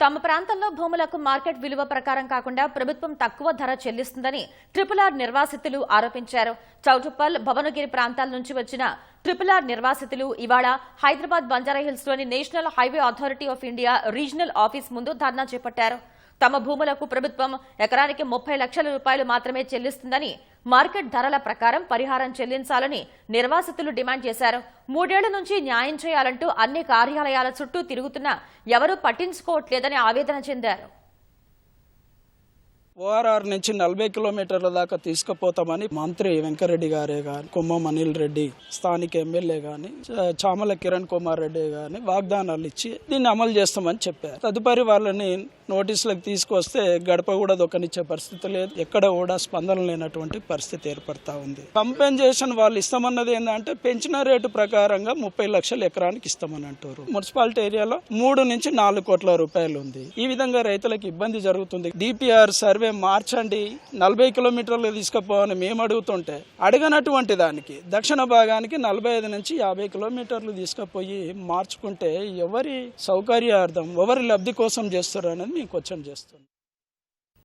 తమ ప్రాంతంలో భూములకు మార్కెట్ విలువ ప్రకారం కాకుండా ప్రభుత్వం తక్కువ ధర చెల్లిస్తుందని RRR నిర్వాసితులు ఆరోపించారు. చౌటుప్పల్, భవనగిరి ప్రాంతాల నుంచి వచ్చిన RRR నిర్వాసితులు ఇవాళ హైదరాబాద్ బంజారాహిల్స్లోని national highway authority of India regional office ముందు ధర్నా చేపట్టారు. తమ భూములకు ప్రభుత్వం ఎకరానికి 30 లక్షల రూపాయలు మాత్రమే చెల్లిస్తుందని, మార్కెట్ ధరల ప్రకారం పరిహారం చెల్లించాలని నిర్వాసితులు డిమాండ్ చేశారు. 3 ఏళ్ల నుంచి న్యాయం చేయాలంటూ అన్ని కార్యాలయాల చుట్టూ తిరుగుతున్నా ఎవరూ పట్టించుకోవట్లేదని ఆవేదన చెందారు. ORR నుంచి 40 కిలోమీటర్ల దాకా తీసుకుపోతామని మంత్రి వెంకరెడ్డి గారే గాని, కుమ్మం అనిల్ రెడ్డి స్థానిక ఎమ్మెల్యే గాని, చామల కిరణ్ కుమార్ రెడ్డి గాని వాగ్దానాలు ఇచ్చి దీన్ని అమలు చేస్తామని చెప్పారు. తదుపరి వాళ్ళని నోటీసులకు తీసుకొస్తే గడప కూడా దొక్కనిచ్చే పరిస్థితి లేదు. ఎక్కడ కూడా స్పందన లేనటువంటి పరిస్థితి ఏర్పడతా ఉంది. కంపెన్సేషన్ వాళ్ళు ఇస్తామన్నది ఏంటంటే పెంచిన రేటు ప్రకారంగా 30 లక్షలు ఎకరానికి ఇస్తామని అంటారు. మున్సిపాలిటీ ఏరియాలో 3 నుంచి 4 కోట్ల రూపాయలు ఉంది. ఈ విధంగా రైతులకు ఇబ్బంది జరుగుతుంది. DPR సర్వే మార్చండి, 40 కిలోమీటర్లు తీసుకుపోవని మేము అడుగుతుంటే అడగనటువంటి దానికి దక్షిణ భాగానికి 45 నుంచి 50 కిలోమీటర్లు తీసుకుపోయి మార్చుకుంటే ఎవరి సౌకర్యార్థం, ఎవరి లబ్ధి కోసం చేస్తారు అనేది మేము క్వశ్చన్ చేస్తున్నాం.